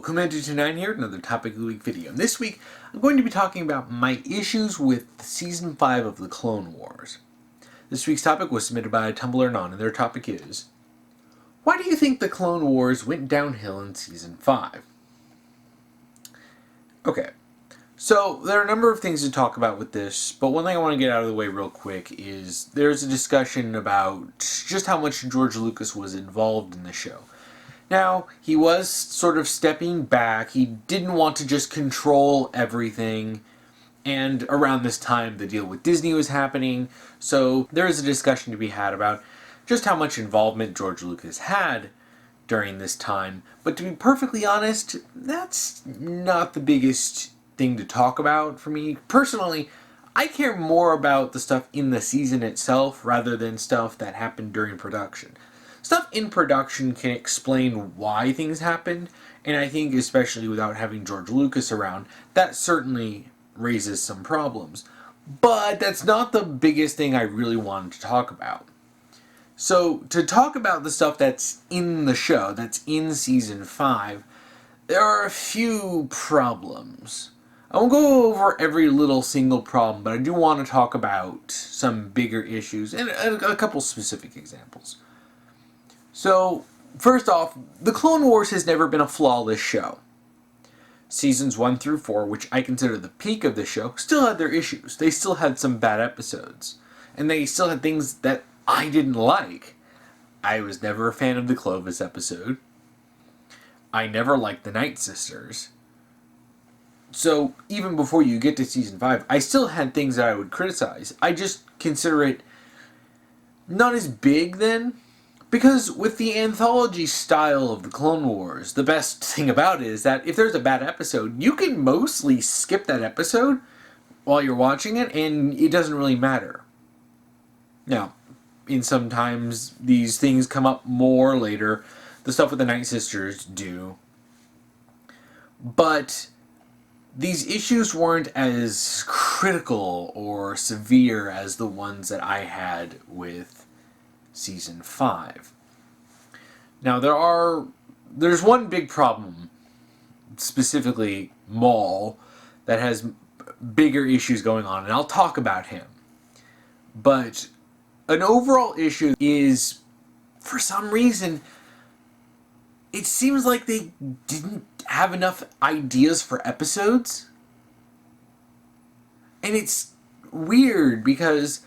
Commander 29 here, another Topic of the Week video. And this week, I'm going to be talking about my issues with Season 5 of the Clone Wars. This week's topic was submitted by Tumblr Anon, and their topic is, why do you think the Clone Wars went downhill in Season 5? Okay, so there are a number of things to talk about with this, but one thing I want to get out of the way real quick is there's a discussion about just how much George Lucas was involved in the show. Now, he was sort of stepping back. He didn't want to just control everything. And around this time, the deal with Disney was happening. So there is a discussion to be had about just how much involvement George Lucas had during this time. But to be perfectly honest, that's not the biggest thing to talk about for me. Personally, I care more about the stuff in the season itself rather than stuff that happened during production. Stuff in production can explain why things happened, and I think especially without having George Lucas around, that certainly raises some problems. But that's not the biggest thing I really wanted to talk about. So, to talk about the stuff that's in the show, that's in Season 5, there are a few problems. I won't go over every little single problem, but I do want to talk about some bigger issues and a couple specific examples. So, first off, The Clone Wars has never been a flawless show. Seasons 1 through 4, which I consider the peak of the show, still had their issues. They still had some bad episodes. And they still had things that I didn't like. I was never a fan of the Clovis episode. I never liked the Night Sisters. So, even before you get to Season 5, I still had things that I would criticize. I just consider it not as big then. Because with the anthology style of the Clone Wars, the best thing about it is that if there's a bad episode, you can mostly skip that episode while you're watching it, and it doesn't really matter. Now, sometimes these things come up more later. The stuff with the Night Sisters do. But these issues weren't as critical or severe as the ones that I had with Season 5. Now there's one big problem, specifically Maul, that has bigger issues going on, and I'll talk about him. But an overall issue is, for some reason, it seems like they didn't have enough ideas for episodes. And it's weird because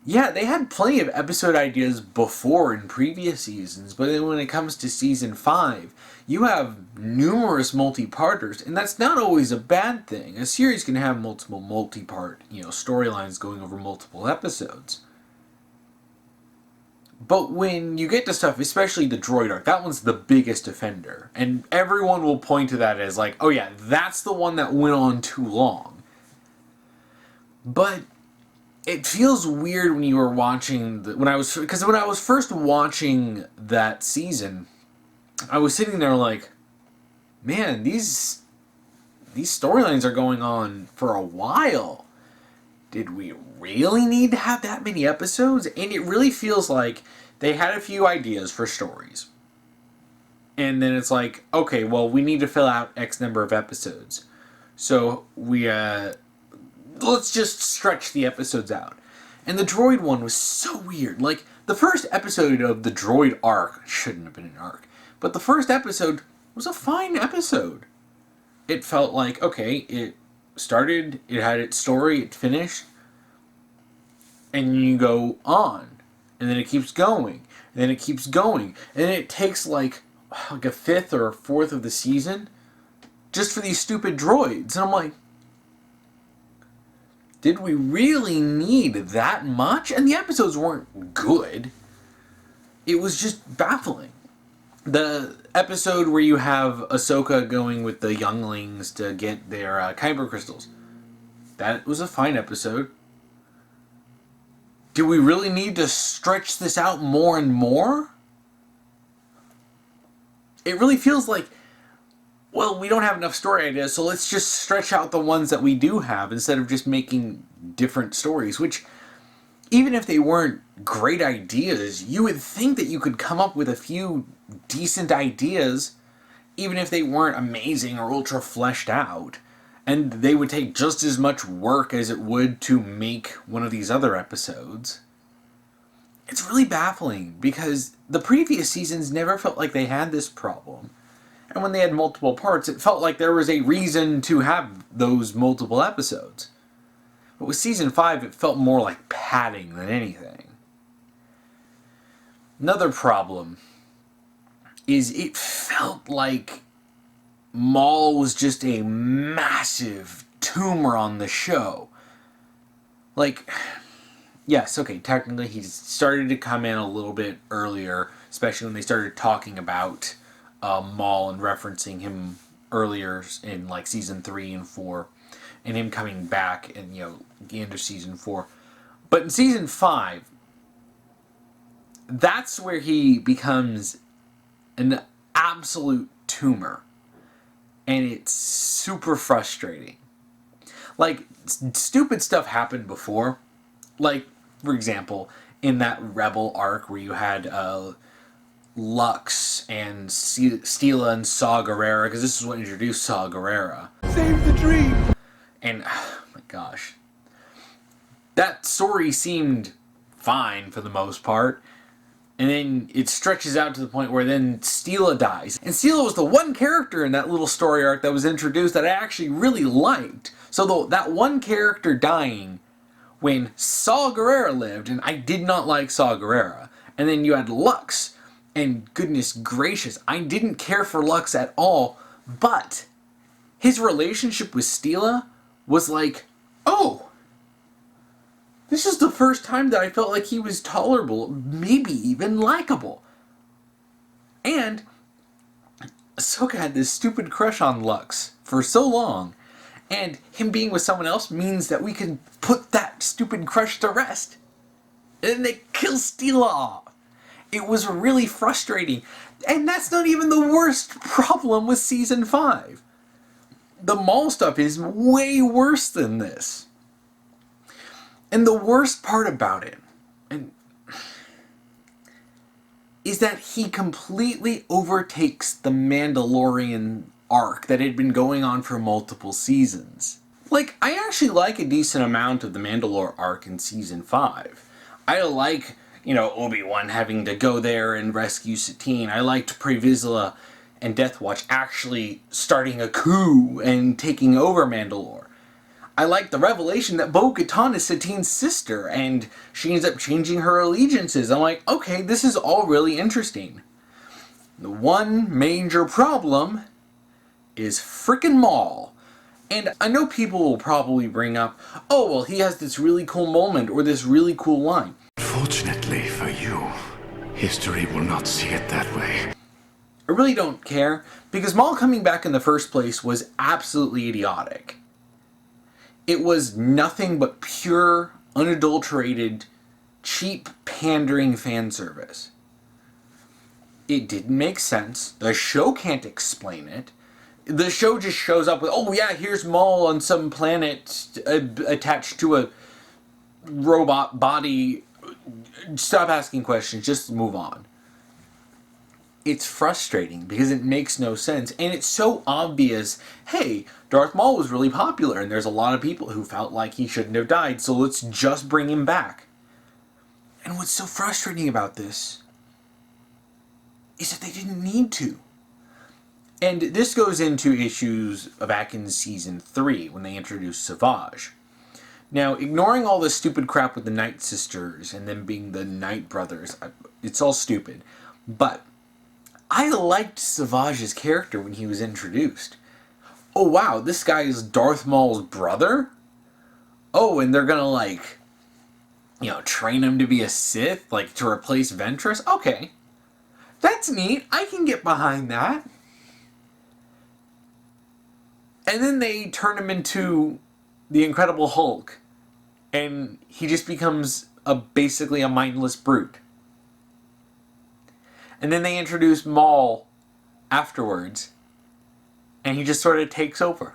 yeah, they had plenty of episode ideas before in previous seasons, but then when it comes to Season 5, you have numerous multi-parters, and that's not always a bad thing. A series can have multiple multi-part, storylines going over multiple episodes. But when you get to stuff, especially the droid arc, that one's the biggest offender. And everyone will point to that as like, oh yeah, that's the one that went on too long. But it feels weird when you were watching when I was first watching that season, I was sitting there like, man, these storylines are going on for a while. Did we really need to have that many episodes? And it really feels like they had a few ideas for stories. And then it's like, okay, well, we need to fill out X number of episodes. So let's just stretch the episodes out. And the droid one was so weird. Like, the first episode of the droid arc shouldn't have been an arc, but the first episode was a fine episode. It felt like, okay, it started, it had its story, it finished, and you go on. And then it keeps going, and then it keeps going. And then it takes like a fifth or a fourth of the season just for these stupid droids. And I'm like, did we really need that much? And the episodes weren't good. It was just baffling. The episode where you have Ahsoka going with the younglings to get their kyber crystals, that was a fine episode. Do we really need to stretch this out more and more? It really feels like, well, we don't have enough story ideas, so let's just stretch out the ones that we do have instead of just making different stories, which, even if they weren't great ideas, you would think that you could come up with a few decent ideas even if they weren't amazing or ultra fleshed out. And they would take just as much work as it would to make one of these other episodes. It's really baffling because the previous seasons never felt like they had this problem. And when they had multiple parts, it felt like there was a reason to have those multiple episodes. But with season 5, it felt more like padding than anything. Another problem is it felt like Maul was just a massive tumor on the show. Like, yes, okay, technically he started to come in a little bit earlier, especially when they started talking about Maul and referencing him earlier in like season 3 and 4, and him coming back in, the end of season 4. But in season 5, that's where he becomes an absolute tumor. And it's super frustrating. Like, stupid stuff happened before. Like, for example, in that Rebel arc where you had Lux and Steela and Saw Gerrera, because this is what introduced Saw Gerrera. Save the dream! And, oh my gosh. That story seemed fine for the most part. And then it stretches out to the point where then Steela dies. And Steela was the one character in that little story arc that was introduced that I actually really liked. So that one character dying when Saw Gerrera lived, and I did not like Saw Gerrera. And then you had Lux, and goodness gracious, I didn't care for Lux at all, but his relationship with Steela was like, oh, this is the first time that I felt like he was tolerable, maybe even likable. And Ahsoka had this stupid crush on Lux for so long, and him being with someone else means that we can put that stupid crush to rest. And then they kill Steela off. It was really frustrating. And that's not even the worst problem with season 5. The Maul stuff is way worse than this. And the worst part about it is that he completely overtakes the Mandalorian arc that had been going on for multiple seasons. Like, I actually like a decent amount of the Mandalore arc in season 5. I like, Obi-Wan having to go there and rescue Satine. I liked Pre Vizsla and Death Watch actually starting a coup and taking over Mandalore. I like the revelation that Bo-Katan is Satine's sister, and she ends up changing her allegiances. I'm like, okay, this is all really interesting. The one major problem is frickin' Maul. And I know people will probably bring up, oh, well, he has this really cool moment, or this really cool line. Fortunately for you, history will not see it that way. I really don't care, because Maul coming back in the first place was absolutely idiotic. It was nothing but pure, unadulterated, cheap, pandering fan service. It didn't make sense. The show can't explain it. The show just shows up with, oh yeah, here's Maul on some planet attached to a robot body. Stop asking questions, just move on. It's frustrating because it makes no sense, and it's so obvious, hey, Darth Maul was really popular and there's a lot of people who felt like he shouldn't have died, so let's just bring him back. And what's so frustrating about this is that they didn't need to. And this goes into issues back in season 3 when they introduced Savage. Now, ignoring all the stupid crap with the Night Sisters and them being the Night Brothers, it's all stupid, but I liked Savage's character when he was introduced. Oh wow, this guy is Darth Maul's brother? Oh, and they're gonna train him to be a Sith, to replace Ventress? Okay. That's neat, I can get behind that. And then they turn him into the Incredible Hulk, and he just becomes basically a mindless brute. And then they introduce Maul afterwards, and he just sort of takes over.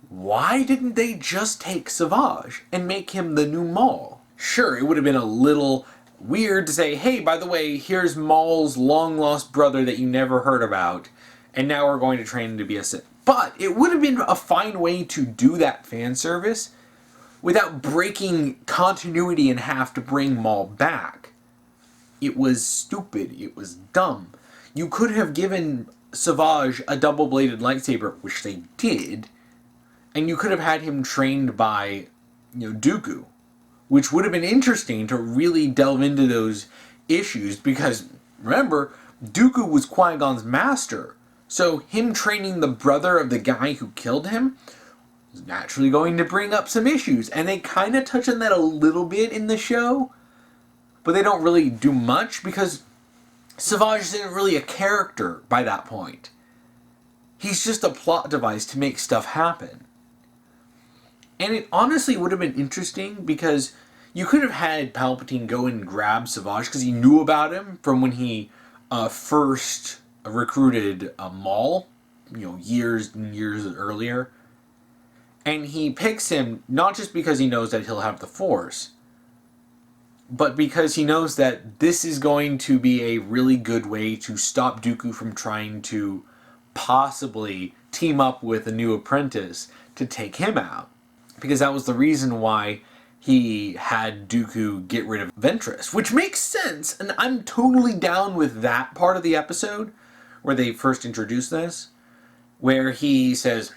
Why didn't they just take Savage and make him the new Maul? Sure, it would have been a little weird to say, hey, by the way, here's Maul's long-lost brother that you never heard about, and now we're going to train him to be a Sith. But it would have been a fine way to do that fan service without breaking continuity in half to bring Maul back. It was stupid. It was dumb. You could have given Savage a double-bladed lightsaber, which they did, and you could have had him trained by, Dooku, which would have been interesting to really delve into those issues, because, remember, Dooku was Qui-Gon's master, so him training the brother of the guy who killed him is naturally going to bring up some issues, and they kind of touch on that a little bit in the show, but they don't really do much, because Savage isn't really a character by that point. He's just a plot device to make stuff happen. And it honestly would have been interesting, because you could have had Palpatine go and grab Savage, because he knew about him from when he first recruited Maul, years and years earlier. And he picks him not just because he knows that he'll have the Force, but because he knows that this is going to be a really good way to stop Dooku from trying to possibly team up with a new apprentice to take him out. Because that was the reason why he had Dooku get rid of Ventress, which makes sense, and I'm totally down with that part of the episode, where they first introduced this, where he says,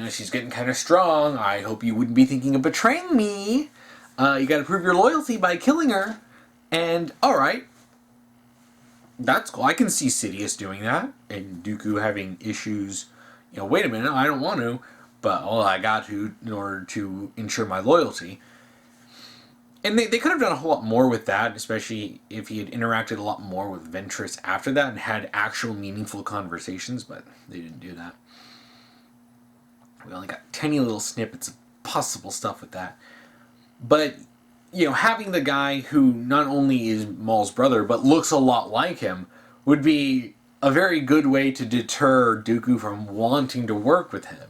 she's getting kind of strong, I hope you wouldn't be thinking of betraying me, you gotta prove your loyalty by killing her, and alright, that's cool, I can see Sidious doing that, and Dooku having issues, wait a minute, I don't want to, but I got to in order to ensure my loyalty. And they could have done a whole lot more with that, especially if he had interacted a lot more with Ventress after that and had actual meaningful conversations, but they didn't do that. We only got tiny little snippets of possible stuff with that. But, having the guy who not only is Maul's brother, but looks a lot like him, would be a very good way to deter Dooku from wanting to work with him.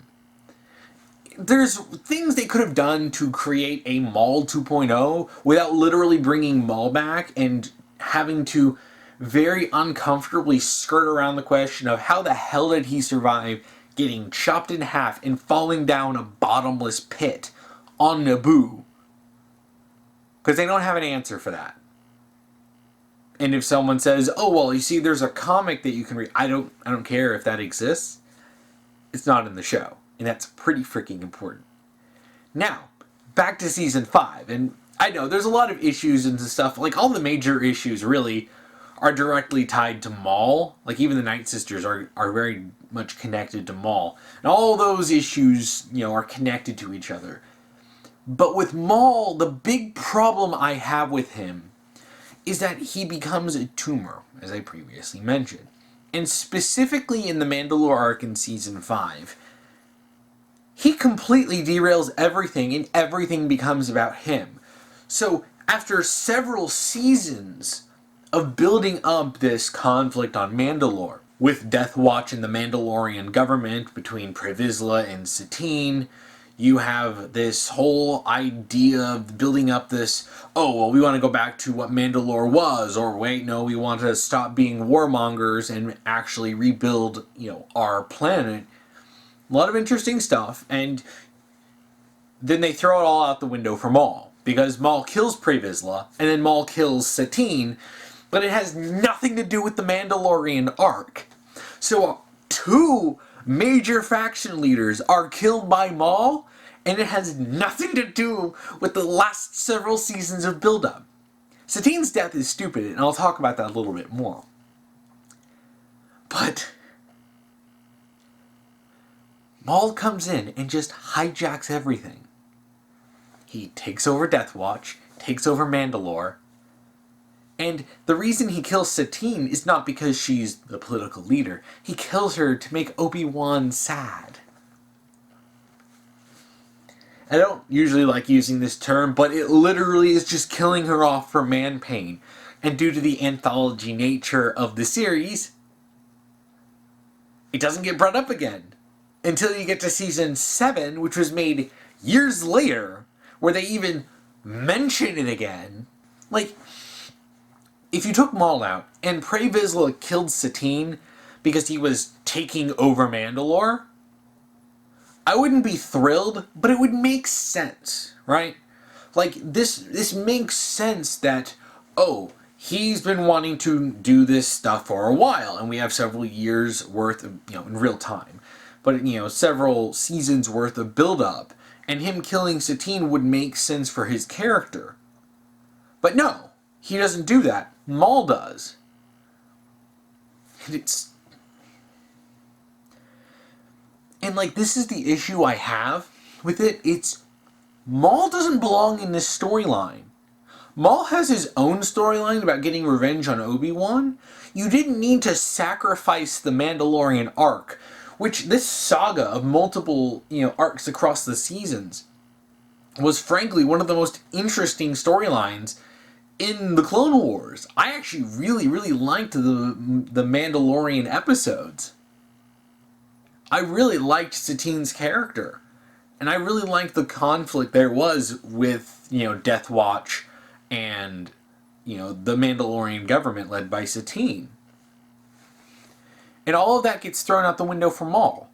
There's things they could have done to create a Maul 2.0 without literally bringing Maul back and having to very uncomfortably skirt around the question of how the hell did he survive getting chopped in half and falling down a bottomless pit on Naboo. Because they don't have an answer for that. And if someone says, oh, well, you see, there's a comic that you can read. I don't care if that exists. It's not in the show. And that's pretty freaking important. Now, back to Season 5. And I know, there's a lot of issues and stuff. Like, all the major issues, really, are directly tied to Maul. Like, even the Night Sisters are very much connected to Maul. And all those issues, are connected to each other. But with Maul, the big problem I have with him is that he becomes a tumor, as I previously mentioned. And specifically in the Mandalore arc in Season 5, he completely derails everything, and everything becomes about him. So, after several seasons of building up this conflict on Mandalore, with Death Watch and the Mandalorian government between Pre Vizsla and Satine, you have this whole idea of building up this, we want to go back to what Mandalore was, or wait, no, we want to stop being warmongers and actually rebuild, our planet. A lot of interesting stuff, and then they throw it all out the window for Maul, because Maul kills Pre Vizsla, and then Maul kills Satine, but it has nothing to do with the Mandalorian arc. So, two major faction leaders are killed by Maul, and it has nothing to do with the last several seasons of build-up. Satine's death is stupid, and I'll talk about that a little bit more. But Maul comes in and just hijacks everything. He takes over Death Watch, takes over Mandalore, and the reason he kills Satine is not because she's the political leader. He kills her to make Obi-Wan sad. I don't usually like using this term, but it literally is just killing her off for man pain. And due to the anthology nature of the series, it doesn't get brought up again until you get to Season 7, which was made years later, where they even mention it again. Like, if you took Maul out and Pre Vizsla killed Satine because he was taking over Mandalore, I wouldn't be thrilled, but it would make sense, right? Like, this makes sense that, oh, he's been wanting to do this stuff for a while, and we have several years worth of, in real time, but, several seasons worth of build-up, and him killing Satine would make sense for his character. But no, he doesn't do that. Maul does. And, this is the issue I have with it. Maul doesn't belong in this storyline. Maul has his own storyline about getting revenge on Obi-Wan. You didn't need to sacrifice the Mandalorian arc, which this saga of multiple, arcs across the seasons was frankly one of the most interesting storylines in the Clone Wars. I actually really, really liked the Mandalorian episodes. I really liked Satine's character. And I really liked the conflict there was with, Death Watch and, the Mandalorian government led by Satine. And all of that gets thrown out the window for Maul.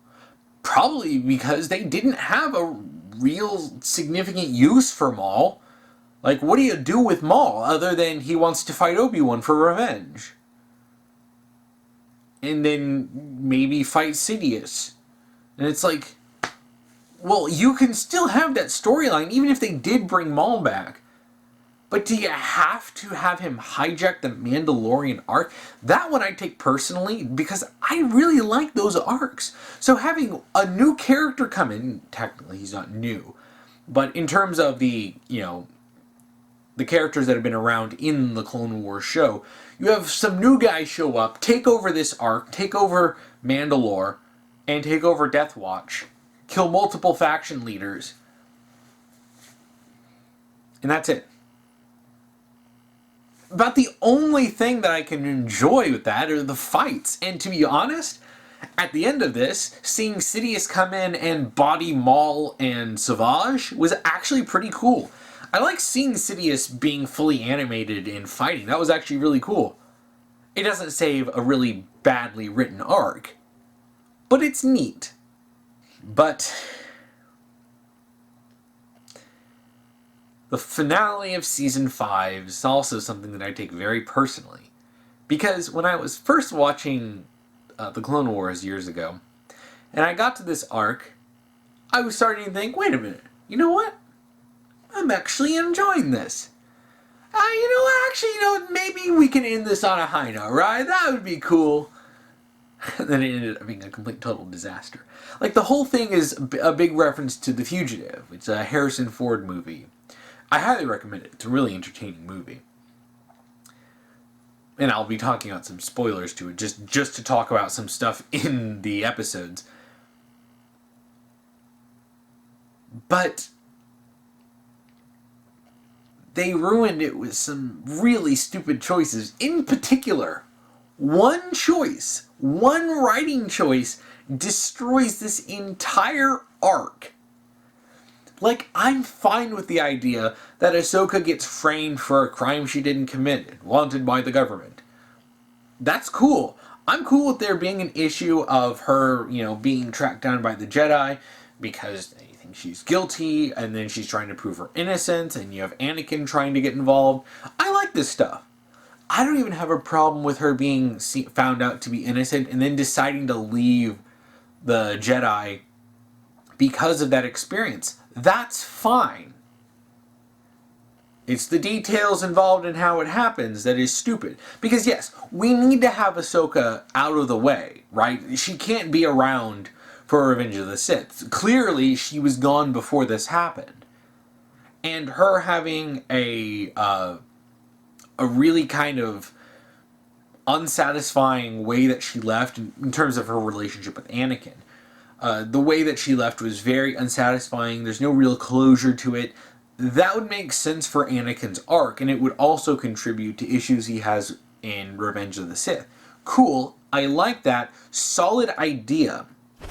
Probably because they didn't have a real significant use for Maul. Like, what do you do with Maul other than he wants to fight Obi-Wan for revenge? And then maybe fight Sidious. And it's like, well, you can still have that storyline even if they did bring Maul back. But do you have to have him hijack the Mandalorian arc? That one I take personally because I really like those arcs. So having a new character come in, technically he's not new, but in terms of the characters that have been around in the Clone Wars show, you have some new guys show up, take over this arc, take over Mandalore, and take over Death Watch, kill multiple faction leaders, and that's it. About the only thing that I can enjoy with that are the fights, and to be honest, at the end of this, seeing Sidious come in and body Maul and Savage was actually pretty cool. I like seeing Sidious being fully animated in fighting. That was actually really cool. It doesn't save a really badly written arc, but it's neat. But the finale of Season 5 is also something that I take very personally. Because when I was first watching the Clone Wars years ago, and I got to this arc, I was starting to think, wait a minute, you know what? I'm actually enjoying this. Maybe we can end this on a high note, right? That would be cool. And then it ended up being a complete total disaster. The whole thing is a big reference to The Fugitive. It's a Harrison Ford movie. I highly recommend it. It's a really entertaining movie. And I'll be talking about some spoilers to it, just to talk about some stuff in the episodes. But they ruined it with some really stupid choices. In particular, one choice, one writing choice, destroys this entire arc. I'm fine with the idea that Ahsoka gets framed for a crime she didn't commit, wanted by the government. That's cool. I'm cool with there being an issue of her, being tracked down by the Jedi because they think she's guilty, and then she's trying to prove her innocence, and you have Anakin trying to get involved. I like this stuff. I don't even have a problem with her being found out to be innocent and then deciding to leave the Jedi because of that experience. That's fine. It's the details involved in how it happens that is stupid. Because yes, we need to have Ahsoka out of the way, right? She can't be around for Revenge of the Sith. Clearly, she was gone before this happened. And her having a really kind of unsatisfying way that she left in terms of her relationship with Anakin. The way that she left was very unsatisfying. There's no real closure to it. That would make sense for Anakin's arc, and it would also contribute to issues he has in Revenge of the Sith. Cool. I like that. Solid idea.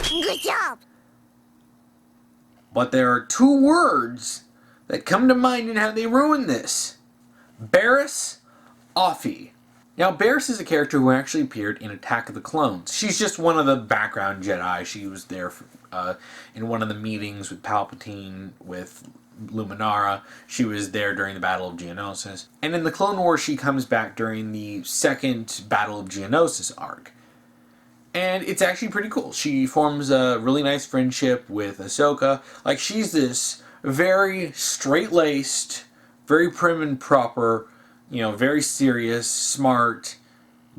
Good job! But there are two words that come to mind in how they ruin this. Barriss Offee. Now, Barriss is a character who actually appeared in Attack of the Clones. She's just one of the background Jedi. She was there in one of the meetings with Palpatine, with Luminara. She was there during the Battle of Geonosis. And in the Clone Wars, she comes back during the second Battle of Geonosis arc. And it's actually pretty cool. She forms a really nice friendship with Ahsoka. Like, she's this very straight-laced, very prim and proper, very serious, smart,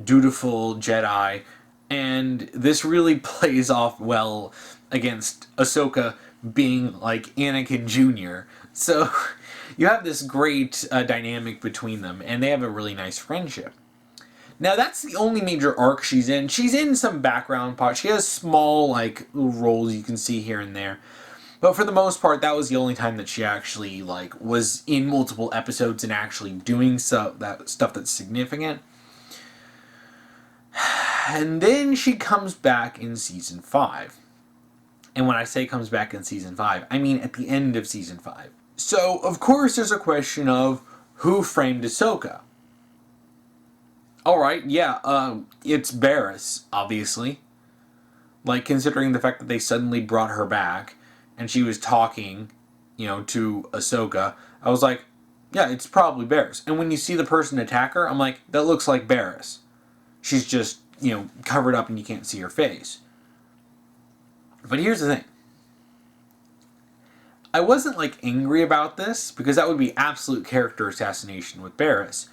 dutiful Jedi. And this really plays off well against Ahsoka being like Anakin Jr. So you have this great dynamic between them, and they have a really nice friendship. Now, that's the only major arc she's in. She's in some background parts. She has small, little roles you can see here and there. But for the most part, that was the only time that she actually, was in multiple episodes and actually doing stuff that's significant. And then she comes back in Season 5. And when I say comes back in Season 5, I mean at the end of Season 5. So, of course, there's a question of who framed Ahsoka. Alright, yeah, it's Barriss, obviously. Considering the fact that they suddenly brought her back, and she was talking, to Ahsoka, I was like, yeah, it's probably Barriss. And when you see the person attack her, I'm like, that looks like Barriss. She's just, covered up and you can't see her face. But here's the thing. I wasn't, angry about this, because that would be absolute character assassination with Barriss,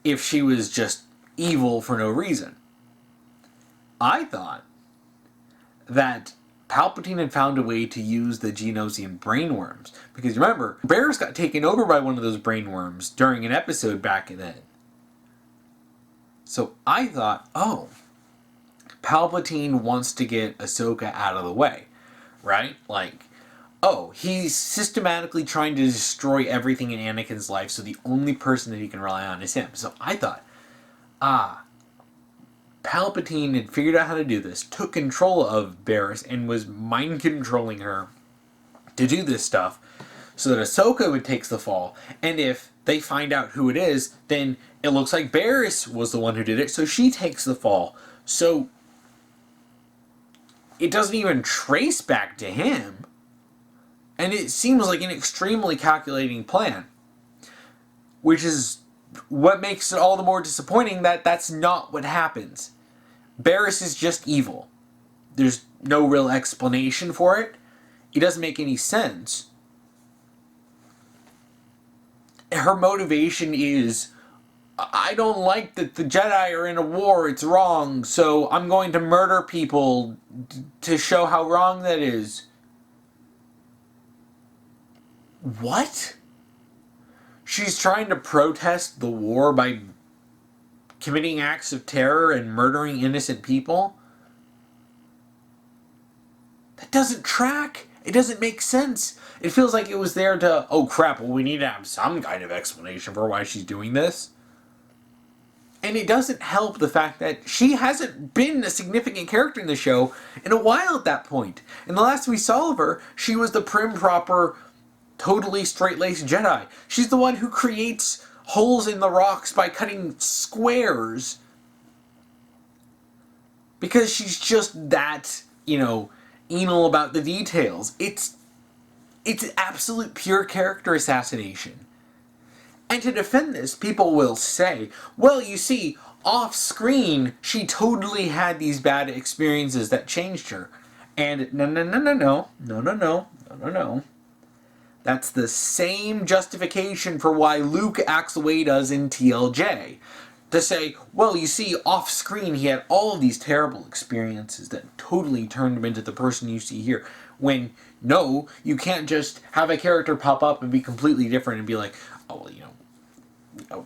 if she was just evil for no reason. I thought that Palpatine had found a way to use the Geonosian brainworms. Because remember, Barriss got taken over by one of those brainworms during an episode back then. So I thought, Palpatine wants to get Ahsoka out of the way. Right? He's systematically trying to destroy everything in Anakin's life, so the only person that he can rely on is him. So I thought, Palpatine had figured out how to do this, took control of Barriss, and was mind-controlling her to do this stuff, so that Ahsoka would take the fall. And if they find out who it is, then it looks like Barriss was the one who did it, so she takes the fall. So it doesn't even trace back to him. And it seems like an extremely calculating plan. Which is what makes it all the more disappointing that that's not what happens. Barriss is just evil. There's no real explanation for it. It doesn't make any sense. Her motivation is, I don't like that the Jedi are in a war, it's wrong, so I'm going to murder people to show how wrong that is. What? She's trying to protest the war by committing acts of terror and murdering innocent people? That doesn't track. It doesn't make sense. It feels like it was there to, oh crap, well we need to have some kind of explanation for why she's doing this. And it doesn't help the fact that she hasn't been a significant character in the show in a while at that point. In the last we saw of her, she was the prim, proper, totally straight-laced Jedi. She's the one who creates holes in the rocks by cutting squares. Because she's just that, anal about the details. It's absolute pure character assassination. And to defend this, people will say, well, you see, off-screen, she totally had these bad experiences that changed her. And no. That's the same justification for why Luke acts the way he does in TLJ. To say, well, you see, off-screen he had all of these terrible experiences that totally turned him into the person you see here. When, no, you can't just have a character pop up and be completely different and be like, oh, well,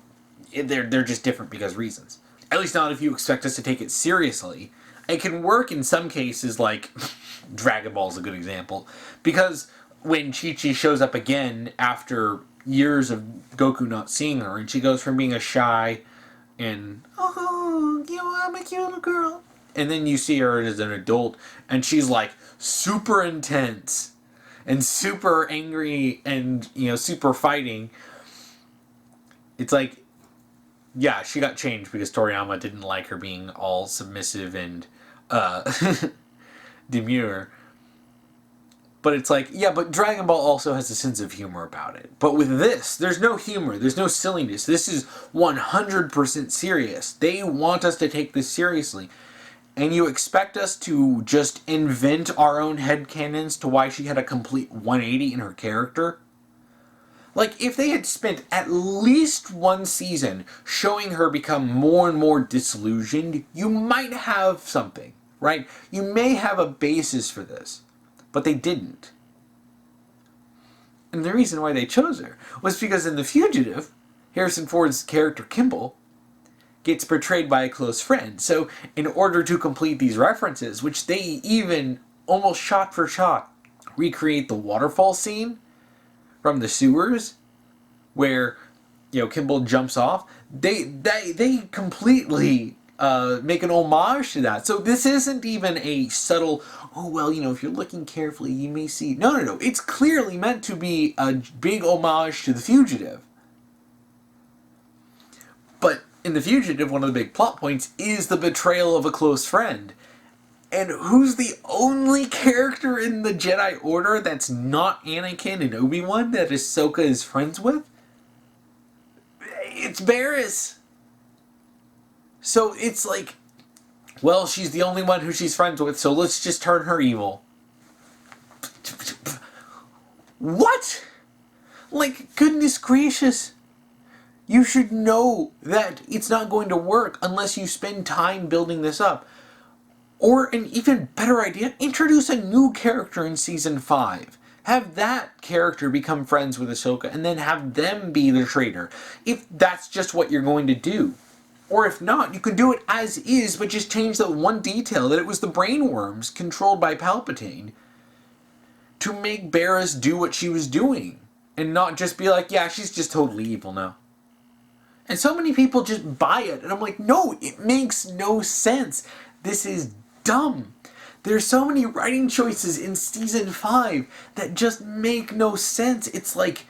they're just different because reasons. At least not if you expect us to take it seriously. It can work in some cases, like Dragon Ball is a good example, because when Chi-Chi shows up again after years of Goku not seeing her, and she goes from being a shy and, I'm a cute little girl, and then you see her as an adult, and she's like super intense and super angry and, super fighting. It's like, Yeah, she got changed because Toriyama didn't like her being all submissive and uh, demure. But it's like, yeah, but Dragon Ball also has a sense of humor about it. But with this, there's no humor, there's no silliness. This is 100% serious. They want us to take this seriously. And you expect us to just invent our own headcanons to why she had a complete 180 in her character? Like, if they had spent at least one season showing her become more and more disillusioned, you might have something, right? You may have a basis for this. But they didn't. And the reason why they chose her was because in The Fugitive, Harrison Ford's character Kimball gets portrayed by a close friend. So in order to complete these references, which they even almost shot for shot recreate the waterfall scene from the sewers where, you know, Kimball jumps off, they completely make an homage to that. So this isn't even a subtle, oh, well, you know, if you're looking carefully, you may see. No. It's clearly meant to be a big homage to The Fugitive. But in The Fugitive, one of the big plot points is the betrayal of a close friend. And who's the only character in the Jedi Order that's not Anakin and Obi-Wan that Ahsoka is friends with? It's Barriss. So it's like, well, she's the only one who she's friends with, so let's just turn her evil. What? Like, goodness gracious. You should know that it's not going to work unless you spend time building this up. Or an even better idea, introduce a new character in Season 5. Have that character become friends with Ahsoka and then have them be the traitor. If that's just what you're going to do. Or if not, you could do it as is, but just change that one detail, that it was the brainworms controlled by Palpatine to make Barriss do what she was doing. And not just be like, yeah, she's just totally evil now. And so many people just buy it. And I'm like, no, it makes no sense. This is dumb. There's so many writing choices in Season 5 that just make no sense. It's like,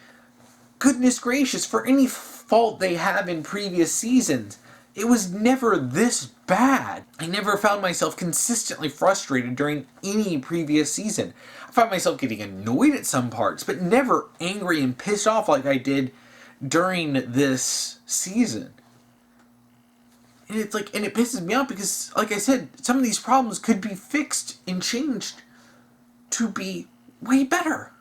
goodness gracious, for any fault they have in previous seasons, it was never this bad. I never found myself consistently frustrated during any previous season. I found myself getting annoyed at some parts, but never angry and pissed off like I did during this season. And it's like, and it pisses me off because, like I said, some of these problems could be fixed and changed to be way better.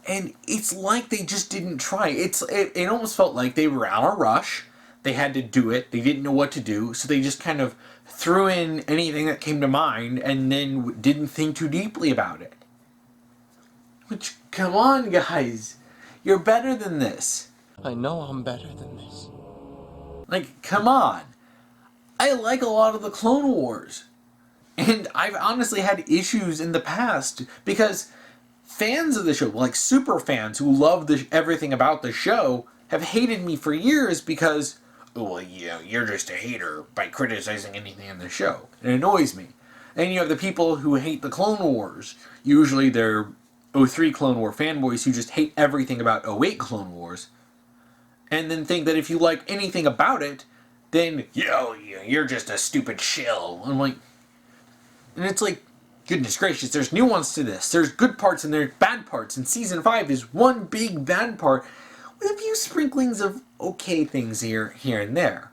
And it's like they just didn't try. It almost felt like they were on a rush. They had to do it. They didn't know what to do. So they just kind of threw in anything that came to mind and then didn't think too deeply about it. Which, come on, guys. You're better than this. I know I'm better than this. Like, come on. I like a lot of the Clone Wars. And I've honestly had issues in the past because fans of the show, like super fans who love everything about the show, have hated me for years because, oh, well, yeah, you're just a hater by criticizing anything in the show. It annoys me. And you have the people who hate the Clone Wars. Usually they're 03 Clone War fanboys who just hate everything about 08 Clone Wars. And then think that if you like anything about it, then, you're just a stupid shill. I'm like, and it's like, goodness gracious, there's nuance to this. There's good parts and there's bad parts. And Season 5 is one big bad part with a few sprinklings of okay things here and there.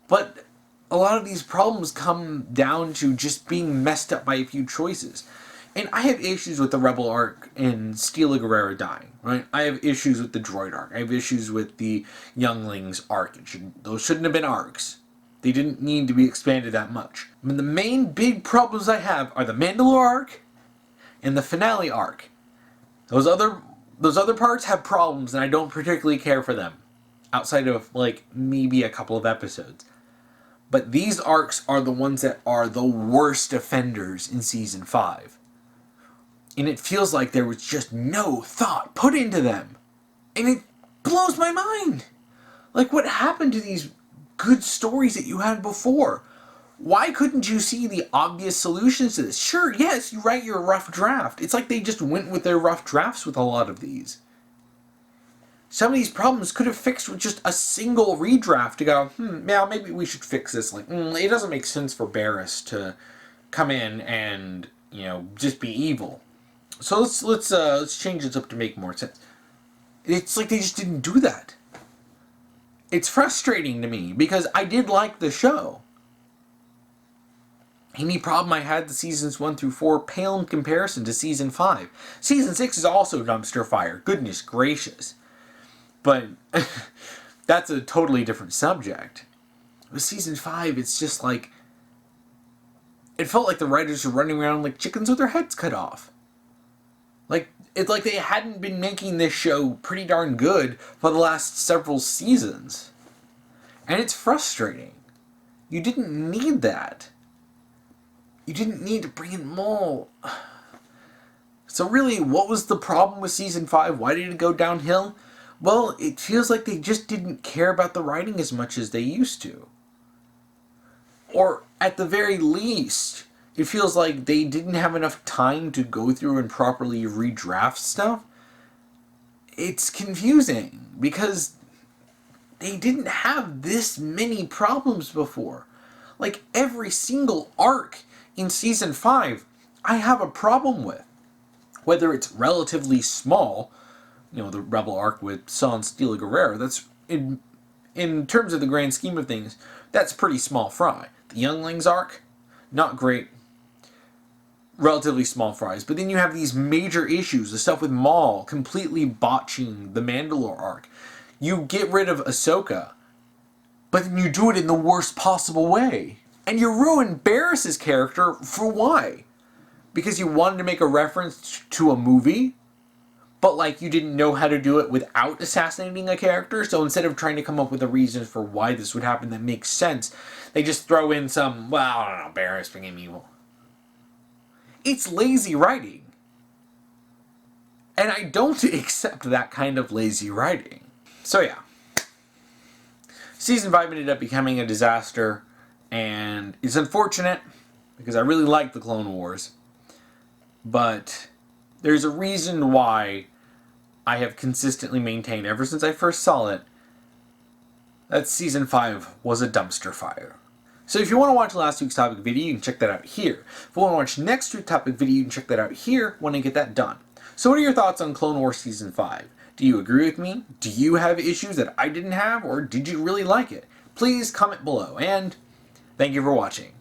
But a lot of these problems come down to just being messed up by a few choices. And I have issues with the Rebel arc and Steela Guerrera dying, right? I have issues with the droid arc. I have issues with the Younglings arc. Those shouldn't have been arcs. They didn't need to be expanded that much. I mean, the main big problems I have are the Mandalore arc and the finale arc. Those other parts have problems, and I don't particularly care for them, outside of, like, maybe a couple of episodes. But these arcs are the ones that are the worst offenders in Season 5. And it feels like there was just no thought put into them. And it blows my mind. Like, what happened to these good stories that you had before? Why couldn't you see the obvious solutions to this? Sure, yes, you write your rough draft. It's like they just went with their rough drafts with a lot of these. some of these problems could have fixed with just a single redraft to go, yeah, maybe we should fix this. Like, it doesn't make sense for Barriss to come in and, just be evil. So let's change this up to make more sense. It's like they just didn't do that. It's frustrating to me because I did like the show. Any problem I had the seasons 1 through 4 pale in comparison to season 5. Season 6 is also dumpster fire. Goodness gracious. But that's a totally different subject. With season 5, it's just like, it felt like the writers were running around like chickens with their heads cut off. Like, it's like they hadn't been making this show pretty darn good for the last several seasons. And it's frustrating. You didn't need that. You didn't need to bring in Maul. So really, what was the problem with season 5? Why did it go downhill? Well, it feels like they just didn't care about the writing as much as they used to. Or, at the very least, it feels like they didn't have enough time to go through and properly redraft stuff. It's confusing, because they didn't have this many problems before. Like, every single arc in season 5, I have a problem with. Whether it's relatively small, the Rebel arc with Saw and Steela Guerrero, that's, in terms of the grand scheme of things, that's pretty small fry. The Younglings arc, not great. Relatively small fries. But then you have these major issues, the stuff with Maul completely botching the Mandalore arc. You get rid of Ahsoka, but then you do it in the worst possible way. And you ruin Barriss's character for why? Because you wanted to make a reference to a movie, but you didn't know how to do it without assassinating a character, so instead of trying to come up with a reason for why this would happen that makes sense, they just throw in some, I don't know, Barriss became evil. It's lazy writing. And I don't accept that kind of lazy writing. So yeah. Season 5 ended up becoming a disaster, and it's unfortunate, because I really like the Clone Wars, but there's a reason why I have consistently maintained, ever since I first saw it, that Season 5 was a dumpster fire. So if you want to watch last week's topic video, you can check that out here. If you want to watch next week's topic video, you can check that out here when I get that done. So what are your thoughts on Clone Wars Season 5? Do you agree with me? Do you have issues that I didn't have, or did you really like it? Please comment below, and thank you for watching.